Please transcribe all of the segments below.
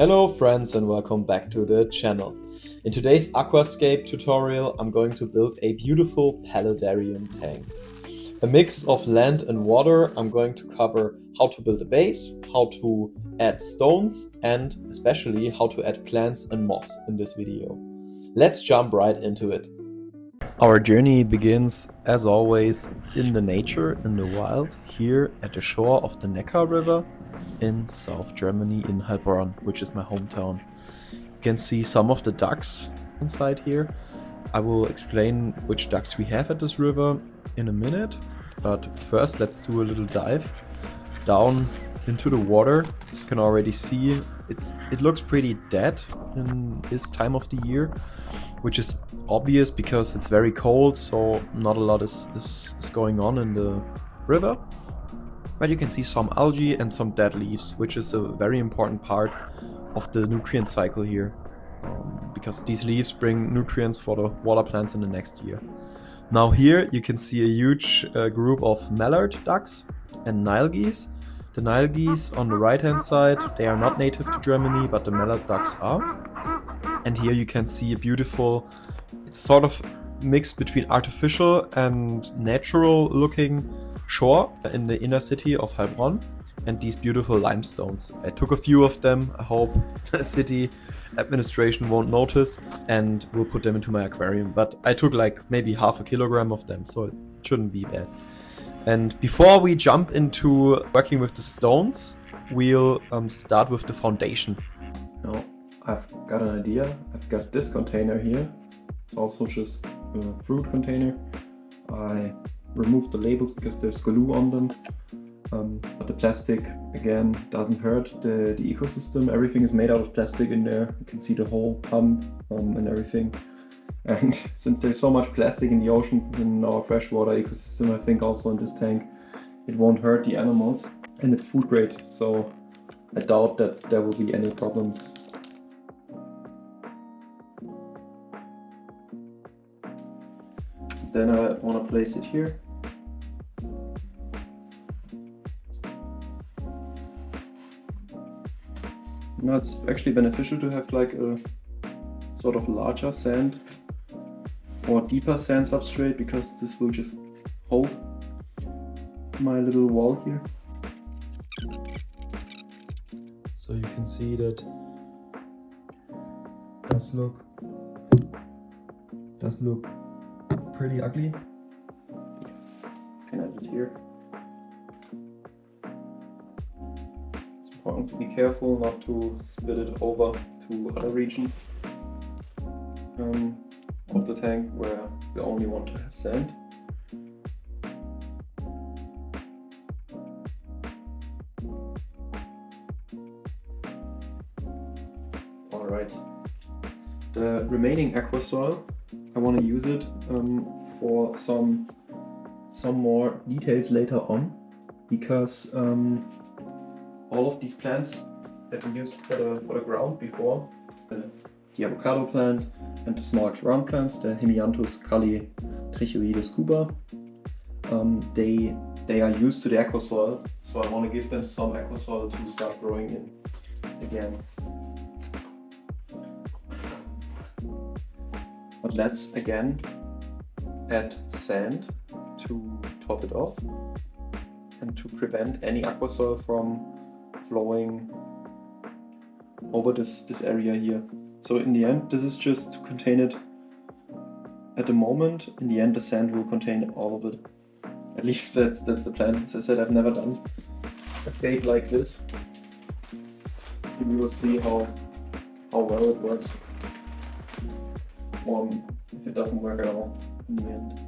Hello friends and welcome back to the channel. In today's aquascape tutorial I'm going to build a beautiful paludarium tank. A mix of land and water. I'm going to cover how to build a base, how to add stones and especially how to add plants and moss in this video. Let's jump right into it. Our journey begins as always in the nature, in the wild, here at the shore of the Neckar River in South Germany in Heilbronn, which is my hometown. You can see some of the ducks inside here. I will explain which ducks we have at this river in a minute, but first let's do a little dive down into the water. You can already see it looks pretty dead in this time of the year, which is obvious because it's very cold, so not a lot is going on in the river. But you can see some algae and some dead leaves, which is a very important part of the nutrient cycle here, because these leaves bring nutrients for the water plants in the next year. Now here you can see a huge group of mallard ducks and Nile geese. The Nile geese on the right hand side, they are not native to Germany, but the mallard ducks are. And here you can see a beautiful, it's sort of mixed between artificial and natural looking shore in the inner city of Heilbronn and these beautiful limestones. I took a few of them. I hope the city administration won't notice and will put them into my aquarium, but I took like maybe half a kilogram of them, so it shouldn't be bad. And before we jump into working with the stones, we'll start with the foundation. Now I've got an idea. I've got this container here. It's also just a fruit container. I removed the labels because there's glue on them, but the plastic again doesn't hurt the ecosystem. Everything is made out of plastic in there. You can see the whole pump and everything. And since there's so much plastic in the oceans in our freshwater ecosystem, I think also in this tank it won't hurt the animals, and it's food grade, so I doubt that there will be any problems. Then I want to place it here. Now it's actually beneficial to have like a sort of larger sand or deeper sand substrate, because this will just hold my little wall here. So you can see that does look pretty ugly. Can add it here. It's important to be careful not to split it over to other regions of the tank where we only want to have sand. Alright, the remaining aquasoil, I want to use it for some more details later on, because all of these plants that we used for the ground before, the avocado plant and the small ground plants, the Hemianthus Callitrichoides cuba, they are used to the aquasoil, so I want to give them some aquasoil to start growing in again. But let's again add sand to top it off and to prevent any aquasoil from flowing over this area here. So in the end, this is just to contain it at the moment. In the end, the sand will contain all of it. At least that's the plan. As I said, I've never done a scape like this. We will see how well it works, or if it doesn't work at all in the end.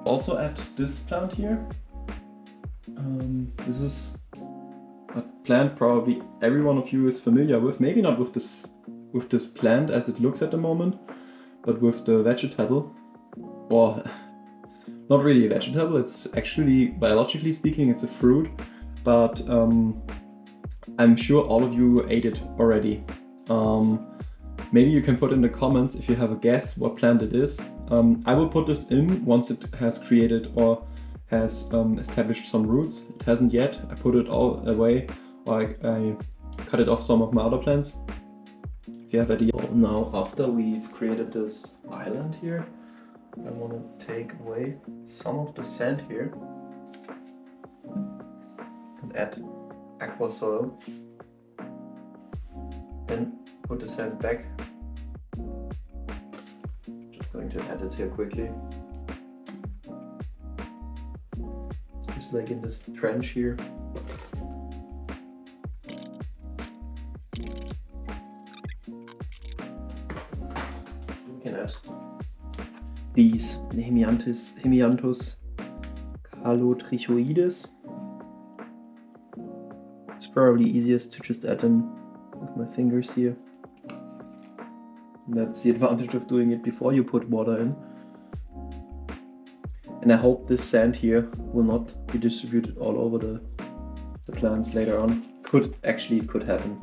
Also add this plant here. This is a plant probably every one of you is familiar with. Maybe not with this plant as it looks at the moment, but with the vegetable. Or not really a vegetable. It's actually, biologically speaking, it's a fruit. But I'm sure all of you ate it already. Maybe you can put in the comments if you have a guess what plant it is. I will put this in once it has created or has established some roots. It hasn't yet. I put it all away, or I cut it off some of my other plants. If you have idea. Now, after we've created this island here, I want to take away some of the sand here and add aquasoil. Then put the sand back. Just going to add it here quickly. Just like in this trench here. We can add these Hemianthus Callitrichoides. It's probably easiest to just add them with my fingers here. And that's the advantage of doing it before you put water in. And I hope this sand here will not be distributed all over the plants later on. Could happen.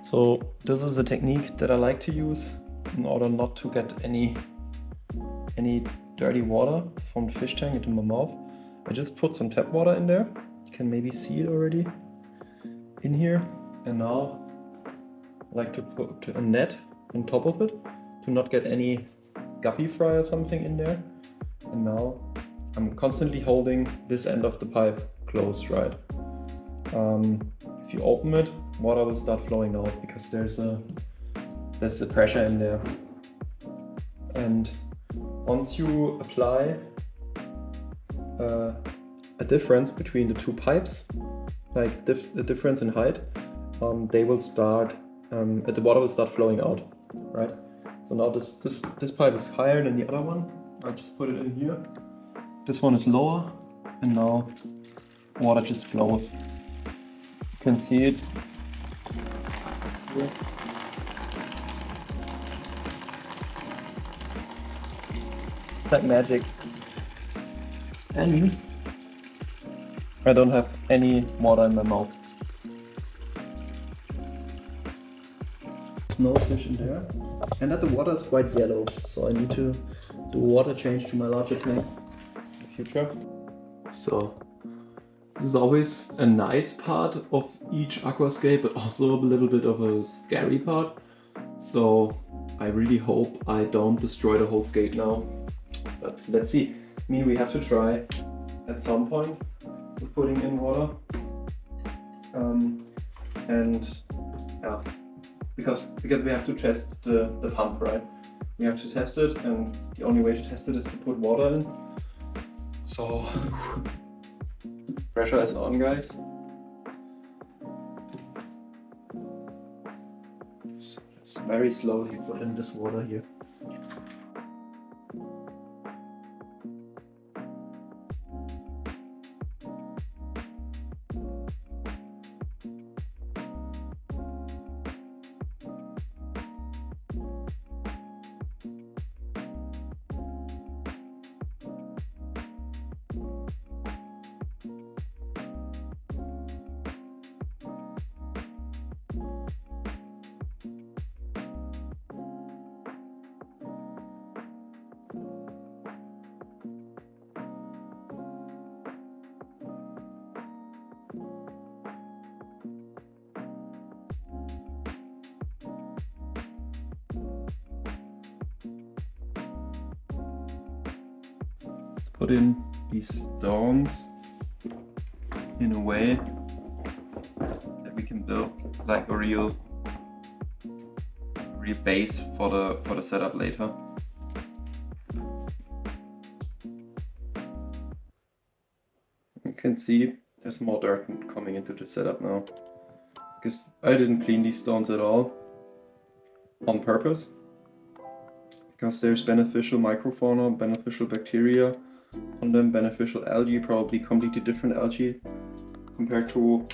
So this is a technique that I like to use in order not to get any dirty water from the fish tank into my mouth. I just put some tap water in there. You can maybe see it already in here. And now I like to put a net on top of it to not get any guppy fry or something in there. And now I'm constantly holding this end of the pipe closed, right? If you open it, water will start flowing out because there's the pressure in there. And once you apply a difference between the two pipes, like the difference in height, they will start, the water will start flowing out, right? So now this pipe is higher than the other one. I just put it in here. This one is lower, and now water just flows. You can see it here. Like magic. And I don't have any water in my mouth. There's no fish in there. And that the water is quite yellow, so I need to do a water change to my larger tank in the future. So this is always a nice part of each aquascape, but also a little bit of a scary part. So I really hope I don't destroy the whole scape now. But let's see. I mean, we have to try at some point with putting in water. And yeah, because we have to test the pump, right? We have to test it, and the only way to test it is to put water in. So pressure is on, guys. So let's very slowly put in this water here. Put in these stones in a way that we can build like a real base for the setup later. You can see there's more dirt coming into the setup now, because I didn't clean these stones at all. on purpose, because there's beneficial microfauna, beneficial bacteria on them, beneficial algae, probably completely different algae compared to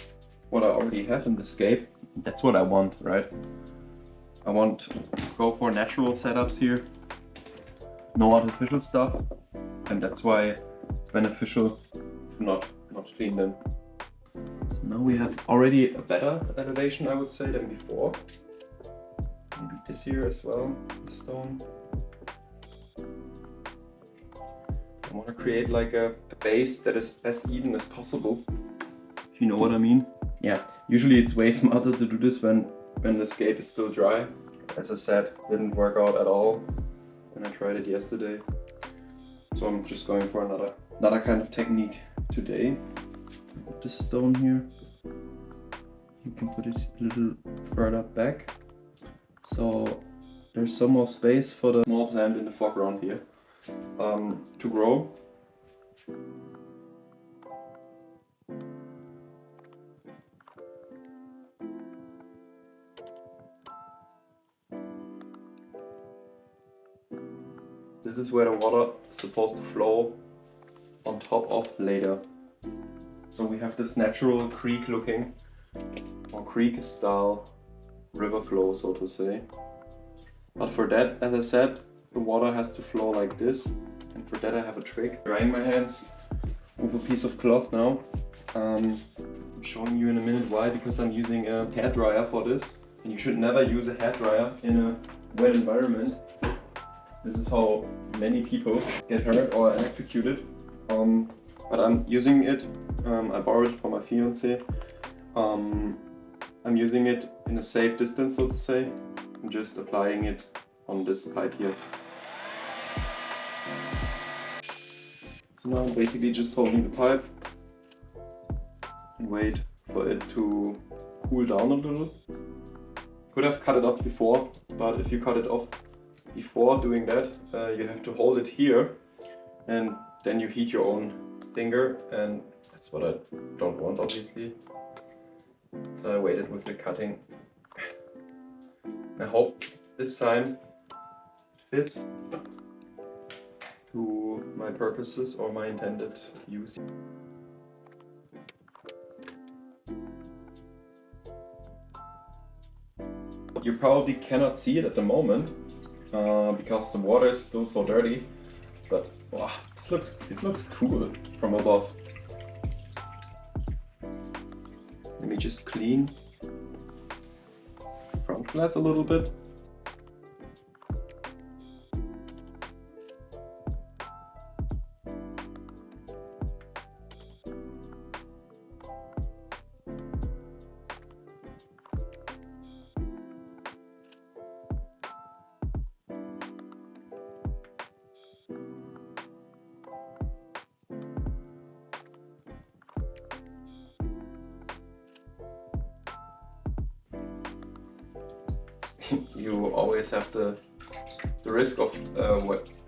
what I already have in the scape. That's what I want, right? I want to go for natural setups here, no artificial stuff, and that's why it's beneficial to not clean them. So now we have already a better elevation, I would say, than before. Maybe this here as well, the stone. I want to create like a base that is as even as possible, if you know what I mean. Yeah, usually it's way smarter to do this when the scape is still dry. As I said, didn't work out at all when I tried it yesterday. So I'm just going for another kind of technique today. Put this stone here. You can put it a little further back. So there's some more space for the small plant in the foreground here to grow. This is where the water is supposed to flow on top of later. So we have this natural creek looking, or creek style river flow, so to say. But for that, as I said, the water has to flow like this. And for that I have a trick. Drying my hands with a piece of cloth now. I'm showing you in a minute why, because I'm using a hairdryer for this. And you should never use a hairdryer in a wet environment. This is how many people get hurt or electrocuted. But I'm using it, I borrowed it from my fiance. I'm using it in a safe distance, so to say. I'm just applying it on this pipe here. So now I'm basically just holding the pipe and wait for it to cool down a little. Could have cut it off before, but if you cut it off before doing that, you have to hold it here and then you heat your own finger, and that's what I don't want, obviously. So I waited with the cutting. I hope this time it fits to my purposes or my intended use. You probably cannot see it at the moment because the water is still so dirty, but wow, this looks cool from above. Let me just clean the front glass a little bit. You always have the risk of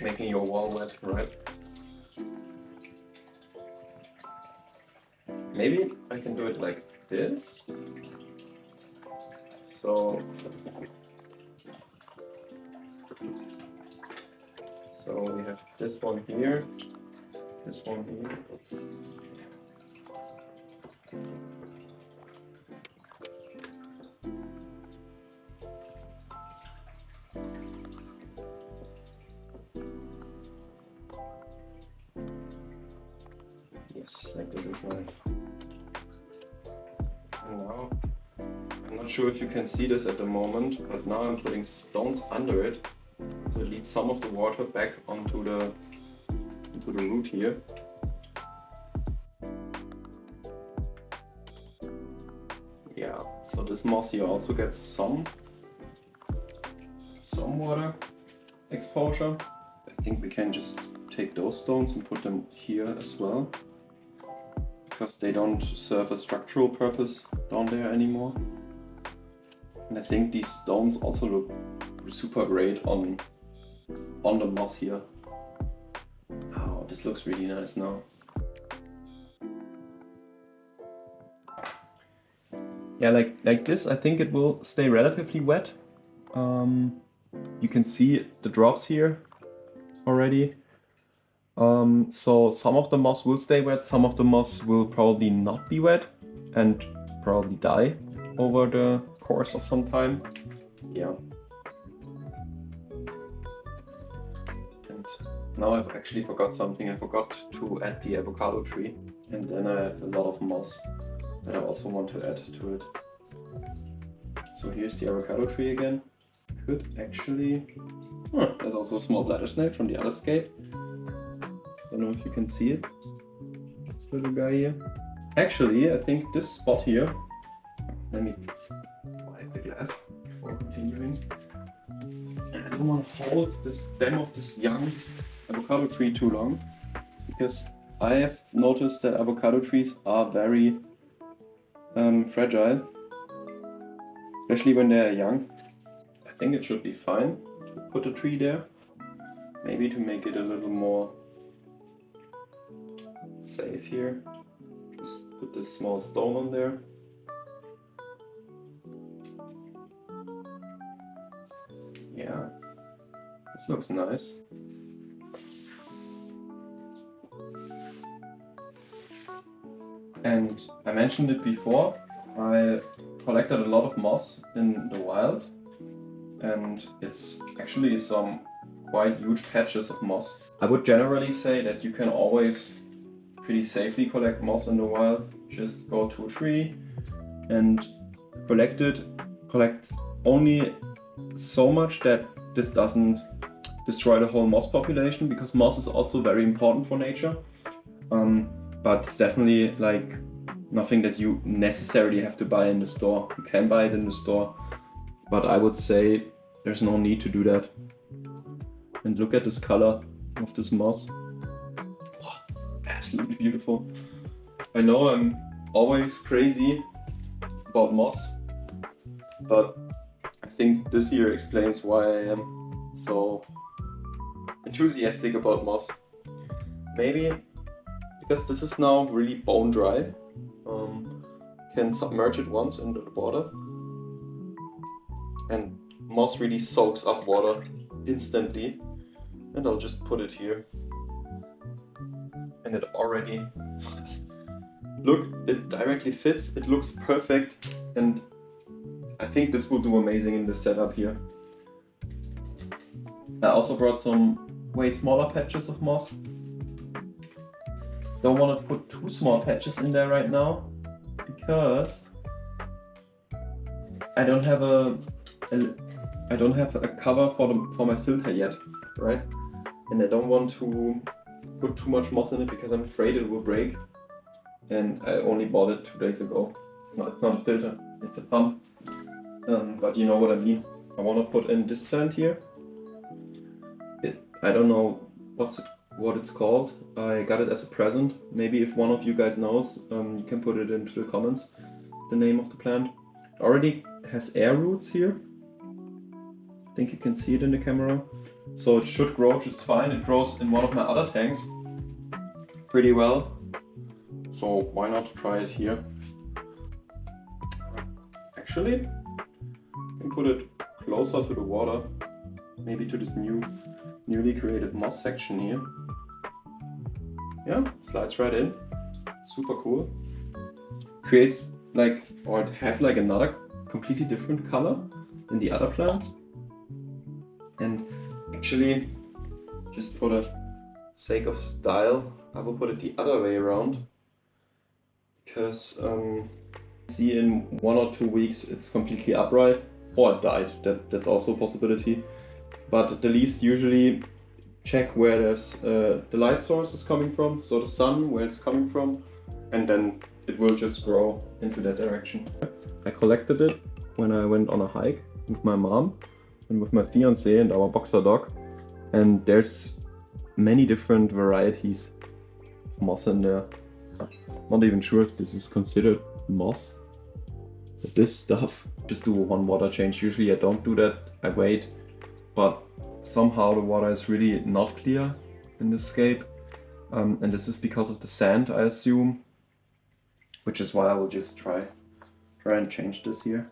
making your wall wet, right? Maybe I can do it like this. So we have this one here, this one here. Yes, like this is nice. And now, I'm not sure if you can see this at the moment, but now I'm putting stones under it, so it leads some of the water back onto the root here. Yeah, so this moss here also gets some water exposure. I think we can just take those stones and put them here as well, because they don't serve a structural purpose down there anymore. And I think these stones also look super great on the moss here. Oh, this looks really nice now. Yeah, like this, I think it will stay relatively wet. You can see the drops here already. So some of the moss will stay wet, some of the moss will probably not be wet and probably die over the course of some time. Yeah. And now I've actually forgot something. I forgot to add the avocado tree, and then I have a lot of moss that I also want to add to it. So here's the avocado tree again. Could actually... there's also a small bladder snail from the hardscape. Don't know if you can see it. This little guy here. Actually, I think this spot here... Let me wipe the glass before continuing. I don't want to hold the stem of this young avocado tree too long, because I have noticed that avocado trees are very fragile, especially when they are young. I think it should be fine to put a tree there, maybe to make it a little more safe here. Just put this small stone on there. Yeah, this looks nice. And I mentioned it before, I collected a lot of moss in the wild, and it's actually some quite huge patches of moss. I would generally say that you can always pretty safely collect moss in the wild. Just go to a tree and collect it. Collect only so much that this doesn't destroy the whole moss population, because moss is also very important for nature. But it's definitely like nothing that you necessarily have to buy in the store. You can buy it in the store, but I would say there's no need to do that. And look at this color of this moss. Oh, absolutely beautiful. I know I'm always crazy about moss, but I think this year explains why I am so enthusiastic about moss. Maybe because this is now really bone dry. Can submerge it once into the water, and moss really soaks up water instantly. And I'll just put it here, and it already look, it directly fits. It looks perfect, and I think this will do amazing in this setup here. I also brought some way smaller patches of moss. Don't want to put too small patches in there right now, because I don't have a cover for my filter yet, right? And I don't want to put too much moss in it because I'm afraid it will break. And I only bought it 2 days ago. No, it's not a filter, it's a pump. But you know what I mean. I want to put in this plant here. I don't know what it's called. I got it as a present. Maybe if one of you guys knows, you can put it into the comments, the name of the plant. It already has air roots here. I think you can see it in the camera. So it should grow just fine. It grows in one of my other tanks pretty well. So why not try it here? Actually, you can put it closer to the water. Maybe to this newly created moss section here. Yeah, slides right in. Super cool. Creates like, or it has like another completely different color than the other plants. And actually, just for the sake of style, I will put it the other way around. Because see, in 1 or 2 weeks it's completely upright, or it died. That's also a possibility. But the leaves usually check where there's the light source is coming from, so the sun, where it's coming from, and then it will just grow into that direction. I collected it when I went on a hike with my mom and with my fiance and our boxer dog, and there's many different varieties of moss in there. Not even sure if this is considered moss, but this stuff, just do one water change. Usually I don't do that, I wait. But somehow the water is really not clear in this scape, and this is because of the sand, I assume, which is why I will just try and change this here.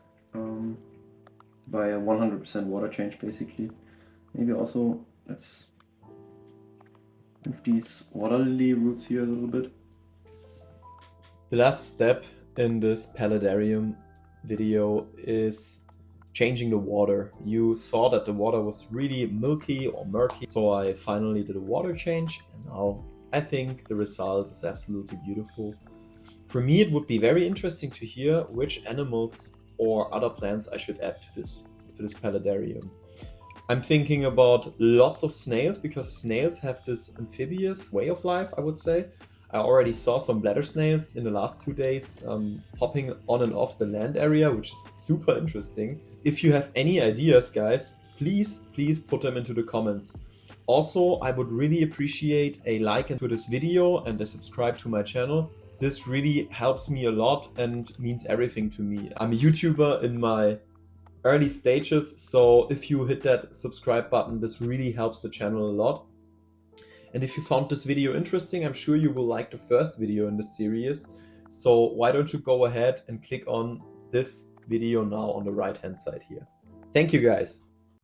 by a 100% water change basically. Maybe also let's move these water lily roots here a little bit. The last step in this paludarium video is changing the water. You saw that the water was really milky or murky, so I finally did a water change, and now I think the result is absolutely beautiful. For me, it would be very interesting to hear which animals or other plants I should add to this paludarium. I'm thinking about lots of snails, because snails have this amphibious way of life, I would say. I already saw some bladder snails in the last 2 days hopping on and off the land area, which is super interesting. If you have any ideas, guys, please put them into the comments. Also, I would really appreciate a like to this video and a subscribe to my channel. This really helps me a lot and means everything to me. I'm a YouTuber in my early stages, so if you hit that subscribe button, this really helps the channel a lot. And if you found this video interesting, I'm sure you will like the first video in this series. So why don't you go ahead and click on this video now on the right hand side here. Thank you guys.